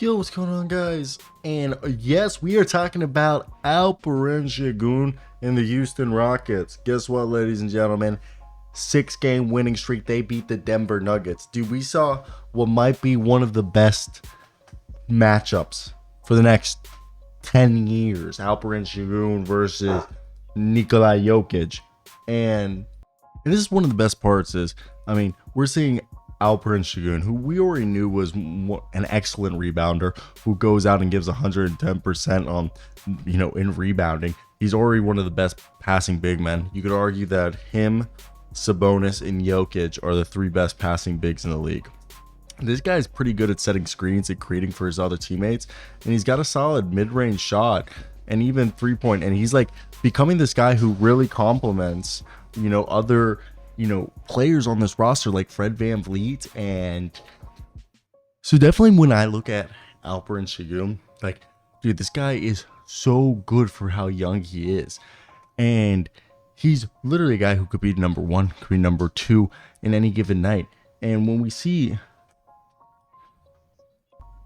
Yo, what's going on, guys? And yes, we are talking about Alperen Sengun and the Houston Rockets. Guess what, ladies and gentlemen? 6-game winning streak. They beat the Denver Nuggets. Dude, we saw what might be one of the best matchups for the next 10 years. Alperen Sengun versus Nikola Jokic. And this is one of the best parts is, we're seeing Alperen Sengun, who we already knew was an excellent rebounder, who goes out and gives 110% on, in rebounding. He's already one of the best passing big men. You could argue that him, Sabonis, and Jokic are the three best passing bigs in the league. This guy's pretty good at setting screens and creating for his other teammates, and he's got a solid mid-range shot and even three-point, and he's like becoming this guy who really complements, other players on this roster like Fred VanVleet. And so definitely when I look at Alperen Sengun, dude, this guy is so good for how young he is. And he's literally a guy who could be number one, could be number two in any given night. And when we see,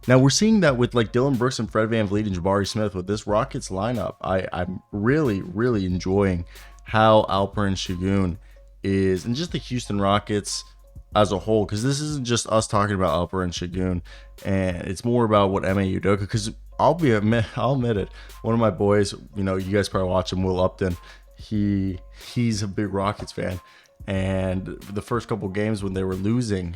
now we're seeing that with like Dillon Brooks and Fred VanVleet and Jabari Smith with this Rockets lineup. I'm really, really enjoying how Alperen Sengun is, and just the Houston Rockets as a whole, because this isn't just us talking about Alperen Sengun, and it's more about what Ime Udoka, because I'll admit it, one of my boys, you guys probably watch him, Will Upton, he's a big Rockets fan, and the first couple games when they were losing,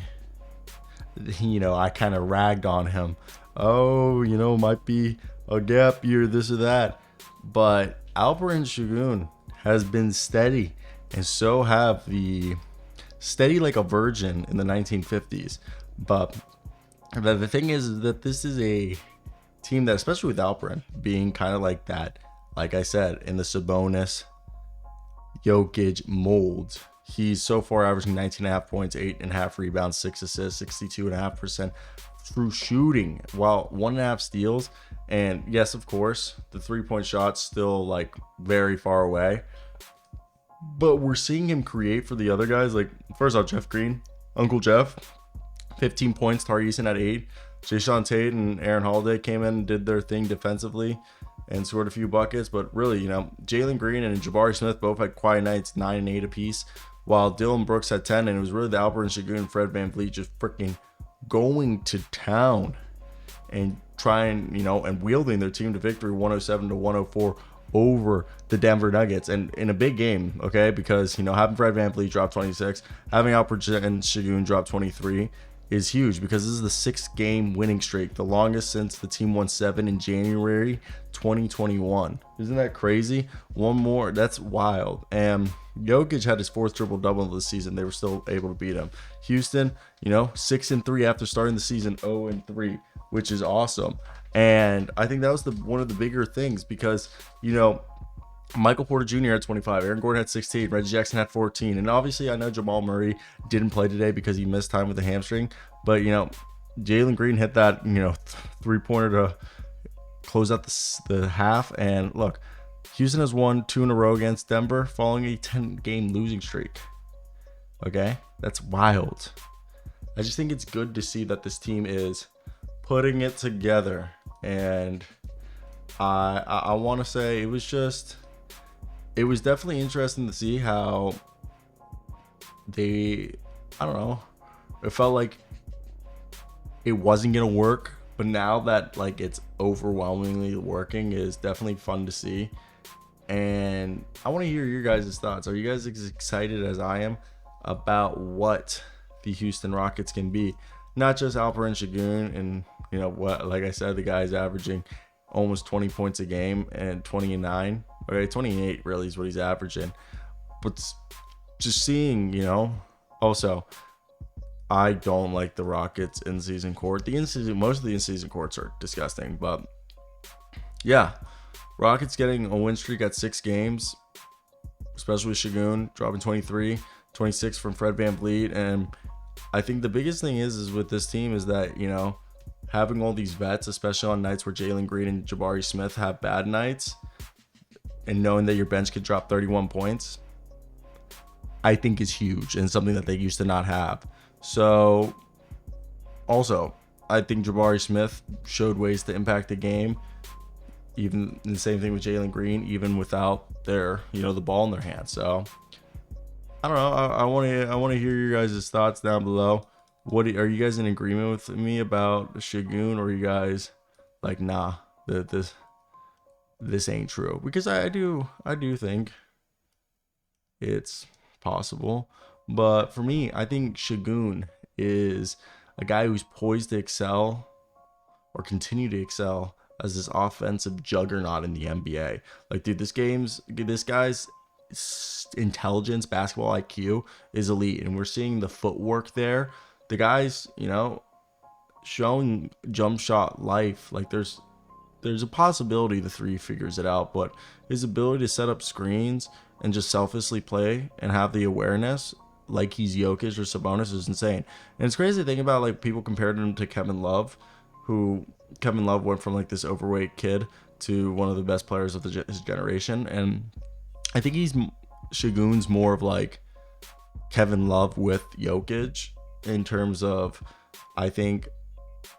I kind of ragged on him. Might be a gap year, this or that, but Alperen Sengun has been steady. And so have the steady like a virgin in the 1950s. But the thing is that this is a team that, especially with Alperen being kind of like that, like I said, in the Sabonis, Jokic mold, he's so far averaging 19.5 points, 8.5 rebounds, 6 assists, 62.5% through shooting, while 1.5 steals. And yes, of course, the 3-point shot's still like very far away. But we're seeing him create for the other guys. Like, first off, Jeff Green, Uncle Jeff, 15 points, Tari Eason at 8. Jayshawn Tate and Aaron Holiday came in and did their thing defensively and scored a few buckets. But really, Jalen Green and Jabari Smith both had quiet nights, 9 and 8 apiece, while Dillon Brooks had 10. And it was really the Alperen Sengun and Fred VanVleet just freaking going to town and trying, and wielding their team to victory 107-104 over the Denver Nuggets, and in a big game, okay, because having Fred VanVleet drop 26, having Alperen Sengun drop 23 is huge, because this is the 6-game winning streak, the longest since the team won 7 in January 2021. Isn't that crazy? One more, that's wild. And Jokic had his 4th triple-double of the season. They were still able to beat him. Houston, 6-3 after starting the season 0-3, which is awesome. And I think that was one of the bigger things, because Michael Porter Jr. had 25, Aaron Gordon had 16, Reggie Jackson had 14, and obviously I know Jamal Murray didn't play today because he missed time with the hamstring, but Jalen Green hit that 3-pointer to close out the half. And look, Houston has won 2 in a row against Denver following a 10-game losing streak. Okay, that's wild. I just think it's good to see that this team is putting it together. And I want to say it was definitely interesting to see how it felt like it wasn't going to work, but now that like it's overwhelmingly working is definitely fun to see. And I want to hear your guys' thoughts. Are you guys as excited as I am about what the Houston Rockets can be? Not just Alperen Sengun and what, like I said, the guy's averaging almost 20 points a game and 20 and 9. Okay, 28 really is what he's averaging. But just seeing, also, I don't like the Rockets in-season court. Most of the in-season courts are disgusting. But yeah, Rockets getting a win streak at 6 games, especially with Sengun dropping 23, 26 from Fred VanVleet. And I think the biggest thing is with this team is that, having all these vets, especially on nights where Jalen Green and Jabari Smith have bad nights, and knowing that your bench could drop 31 points, I think is huge and something that they used to not have. So also, I think Jabari Smith showed ways to impact the game. Even the same thing with Jalen Green, even without their, the ball in their hands. So I don't know. I want to hear your guys' thoughts down below. Are you guys in agreement with me about Sengun, or are you guys like, nah, this ain't true? Because I do think it's possible, but for me, I think Sengun is a guy who's poised to excel or continue to excel as this offensive juggernaut in the NBA. Like, dude, this guy's intelligence, basketball IQ is elite, and we're seeing the footwork there. The guy's, showing jump shot life. Like, there's a possibility the three figures it out, but his ability to set up screens and just selflessly play and have the awareness like he's Jokic or Sabonis is insane. And it's crazy to think about, like, people compared him to Kevin Love, who Kevin Love went from like this overweight kid to one of the best players of his generation. And I think Sengun's more of like Kevin Love with Jokic in terms of, I think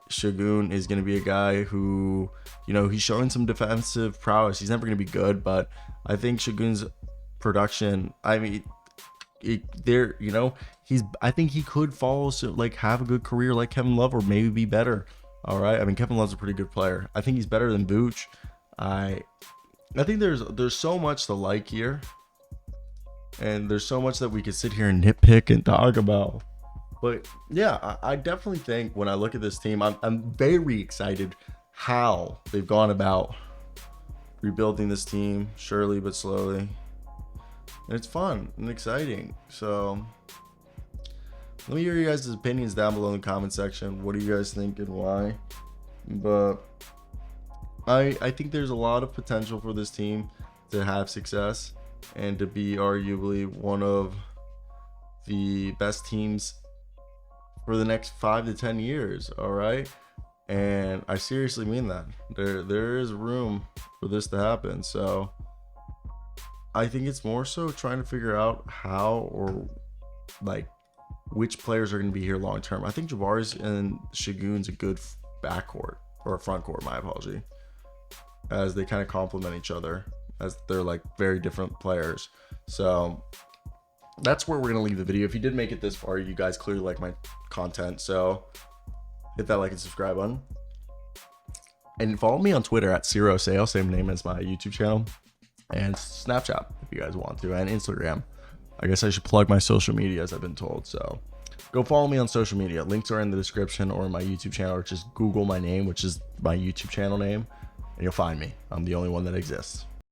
Sengun is going to be a guy who, he's showing some defensive prowess. He's never going to be good, but I think Sengun's production, I mean, I think he could follow, like, have a good career like Kevin Love, or maybe be better. All right. I mean, Kevin Love's a pretty good player. I think he's better than Vooch. I think there's so much to like here, and there's so much that we could sit here and nitpick and talk about. But yeah, I definitely think when I look at this team, I'm very excited how they've gone about rebuilding this team, surely but slowly. And it's fun and exciting. So let me hear you guys' opinions down below in the comment section. What do you guys think and why? But I think there's a lot of potential for this team to have success and to be arguably one of the best teams for the next 5 to 10 years. All right. And I seriously mean that. There is room for this to happen. So I think it's more so trying to figure out how, or like, which players are going to be here long term. I think Jabari's and Sengun's a good backcourt, or a front court, my apology, as they kind of complement each other, as they're like very different players. So that's where we're going to leave the video. If you did make it this far, you guys clearly like my content. So hit that like and subscribe button. And follow me on Twitter at Zero Sale, same name as my YouTube channel, and Snapchat if you guys want to, and Instagram. I guess I should plug my social media, as I've been told. So go follow me on social media. Links are in the description or my YouTube channel, or just Google my name, which is my YouTube channel name, and you'll find me. I'm the only one that exists.